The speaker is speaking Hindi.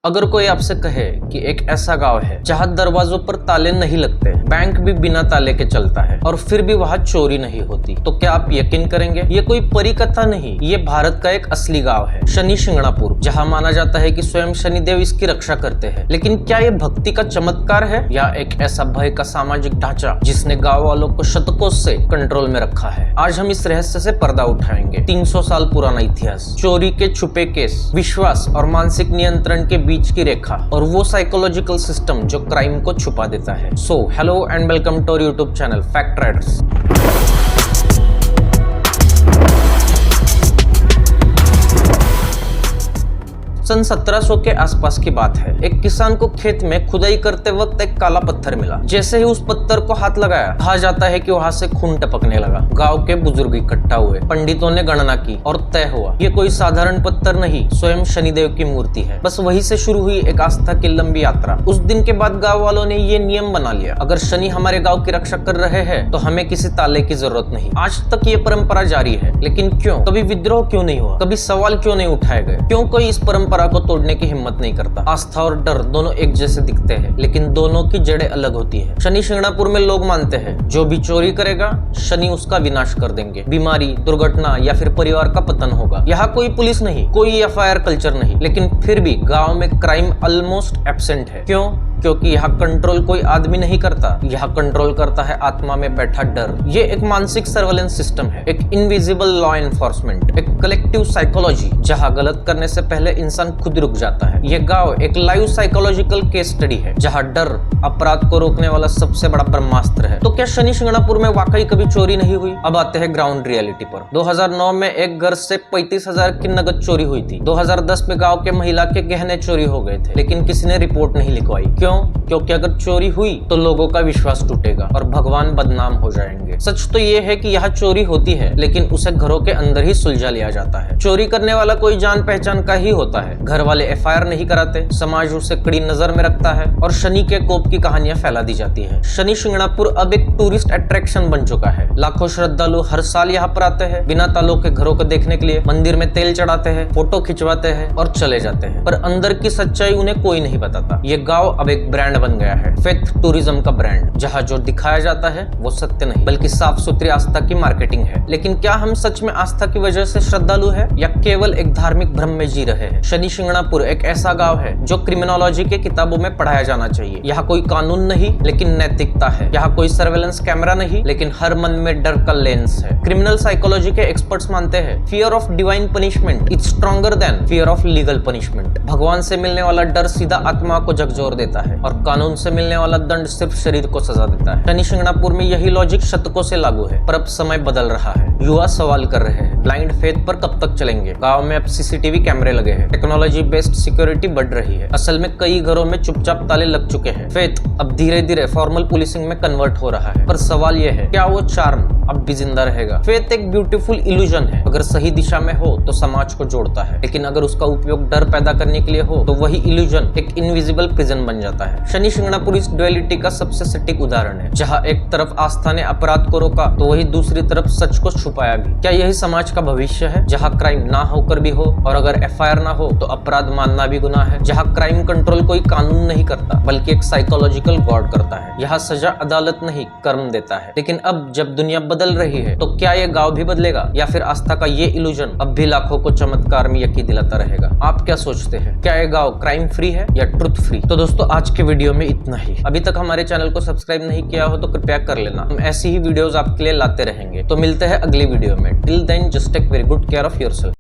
अगर कोई आपसे कहे कि एक ऐसा गांव है जहां दरवाजों पर ताले नहीं लगते, बैंक भी बिना ताले के चलता है और फिर भी वहां चोरी नहीं होती, तो क्या आप यकीन करेंगे? ये कोई परी कथा नहीं, ये भारत का एक असली गांव है, शनि शिंगणापुर, जहां माना जाता है कि स्वयं शनिदेव इसकी रक्षा करते हैं। लेकिन क्या ये भक्ति का चमत्कार है या एक ऐसा भय का सामाजिक ढांचा जिसने गाँव वालों को शतकों से कंट्रोल में रखा है? आज हम इस रहस्य से पर्दा उठाएंगे। 300 साल पुराना इतिहास, चोरी के छुपे केस, विश्वास और मानसिक नियंत्रण के बीच की रेखा और वो साइकोलॉजिकल सिस्टम जो क्राइम को छुपा देता है। So hello and welcome to YouTube channel Fact Riders. सन 1700 के आसपास की बात है। एक किसान को खेत में खुदाई करते वक्त एक काला पत्थर मिला। जैसे ही उस पत्थर को हाथ लगाया, कहा जाता है कि वहां से खून टपकने लगा। गांव के बुजुर्ग इकट्ठा हुए, पंडितों ने गणना की और तय हुआ ये कोई साधारण पत्थर नहीं, स्वयं शनिदेव की मूर्ति है। बस वहीं से शुरू हुई एक आस्था की लंबी यात्रा। उस दिन के बाद गाँव वालों ने ये नियम बना लिया, अगर शनि हमारे गाँव की रक्षा कर रहे हैं तो हमें किसी ताले की जरूरत नहीं। आज तक ये परंपरा जारी है। लेकिन क्यों? कभी विद्रोह क्यों नहीं हुआ? कभी सवाल क्यों नहीं उठाए गए? क्यों कोई इस परंपरा को तोड़ने की हिम्मत नहीं करता? आस्था और डर दोनों एक जैसे दिखते हैं, लेकिन दोनों की जड़ें अलग होती है। शनि शिंगणापुर में लोग मानते हैं जो भी चोरी करेगा शनि उसका विनाश कर देंगे। बीमारी, दुर्घटना या फिर परिवार का पतन होगा। यहाँ कोई पुलिस नहीं, कोई एफआईआर कल्चर नहीं, लेकिन फिर भी गांव में क्राइम ऑलमोस्ट एब्सेंट है। क्यों? क्योंकि यहाँ कंट्रोल कोई आदमी नहीं करता, यहाँ कंट्रोल करता है आत्मा में बैठा डर। ये एक मानसिक सर्वेलेंस सिस्टम है, एक इनविजिबल लॉ एनफोर्समेंट, एक कलेक्टिव साइकोलॉजी जहाँ गलत करने से पहले इंसान खुद रुक जाता है। ये गांव एक लाइव साइकोलॉजिकल केस स्टडी है, जहाँ डर अपराध को रोकने वाला सबसे बड़ा ब्रह्मास्त्र है। तो क्या शनि शिंगणापुर में वाकई कभी चोरी नहीं हुई? अब आते हैं ग्राउंड रियलिटी पर। 2009 में एक घर से 35,000 की नकद चोरी हुई थी। 2010 में गाँव के महिला के गहने चोरी हो गए थे, लेकिन किसी ने रिपोर्ट नहीं लिखवाई। क्यों? क्योंकि अगर चोरी हुई तो लोगों का विश्वास टूटेगा और भगवान बदनाम हो जाएंगे। सच तो ये है कि यहाँ चोरी होती है, लेकिन उसे घरों के अंदर ही सुलझा लिया जाता है। चोरी करने वाला कोई जान पहचान का ही होता है। घर वाले एफआईआर नहीं कराते, समाज उसे कड़ी नजर में रखता है और शनि के कोप की कहानियां फैला दी जाती है। शनि शिंगणापुर अब एक टूरिस्ट अट्रैक्शन बन चुका है। लाखों श्रद्धालु हर साल यहाँ पर आते हैं, बिना तालों के घरों को देखने के लिए। मंदिर में तेल चढ़ाते हैं, फोटो खिंचवाते हैं और चले जाते हैं, पर अंदर की सच्चाई उन्हें कोई नहीं बताता। ये गाँव अब एक ब्रांड बन गया है, फेथ टूरिज्म का ब्रांड, जहाँ जो दिखाया जाता है वो सत्य नहीं बल्कि साफ सुथरी आस्था की मार्केटिंग है। लेकिन क्या हम सच में आस्था की वजह से श्रद्धालु है या केवल एक धार्मिक भ्रम में जी रहे हैं? शनि शिंगणापुर एक ऐसा गांव है जो क्रिमिनोलॉजी के किताबों में पढ़ाया जाना चाहिए। यहाँ कोई कानून नहीं, लेकिन नैतिकता है। यहाँ कोई सर्वेलेंस कैमरा नहीं, लेकिन हर मन में डर का लेंस है। क्रिमिनल साइकोलॉजी के एक्सपर्ट्स मानते हैं fear of divine punishment is stronger than fear of legal punishment. भगवान से मिलने वाला डर सीधा आत्मा को झकझोर देता है और कानून से मिलने वाला दंड सिर्फ शरीर को सजा देता है। शनि शिंगणापुर में यही लॉजिक शतकों से लागू है, पर अब समय बदल रहा है। युवा सवाल कर रहे हैं, ब्लाइंड फेथ पर कब तक चलेंगे? गांव में अब सीसीटीवी कैमरे लगे हैं, टेक्नोलॉजी बेस्ड सिक्योरिटी बढ़ रही है। असल में कई घरों में चुपचाप ताले लग चुके हैं। फेथ अब धीरे धीरे फॉर्मल पुलिसिंग में कन्वर्ट हो रहा है, पर सवाल यह है, क्या वो चार्म अब भी जिंदा रहेगा? फेथ एक ब्यूटीफुल इल्यूजन है, अगर सही दिशा में हो तो समाज को जोड़ता है, लेकिन अगर उसका उपयोग डर पैदा करने के लिए हो तो वही इल्यूजन एक इनविजिबल प्रिजन बन जाता है। शनि शिंगणापुर इस डुअलिटी का सबसे सटीक उदाहरण है, जहाँ एक तरफ आस्था ने अपराध को रोका तो वही दूसरी तरफ सच को छुपाया भी। क्या यही समाज का भविष्य है, जहाँ क्राइम ना होकर भी हो और अगर एफआईआर ना हो तो अपराध मानना भी गुनाह है? जहाँ क्राइम कंट्रोल कोई कानून नहीं करता बल्कि एक साइकोलॉजिकल गॉड करता है। यहाँ सजा अदालत नहीं कर्म देता है। लेकिन अब जब दुनिया बदल रही है तो क्या ये गांव भी बदलेगा या फिर आस्था का ये इल्यूजन अब भी लाखों को चमत्कार में यकीन दिलाता रहेगा? आप क्या सोचते हैं? क्या ये गांव क्राइम फ्री है या ट्रुथ फ्री? तो दोस्तों आज के वीडियो में इतना ही। अभी तक हमारे चैनल को सब्सक्राइब नहीं किया हो तो कृपया कर लेना। हम ऐसी ही वीडियोस आपके लिए लाते रहेंगे। तो मिलते हैं अगली वीडियो में। Till then just take very good care of yourself.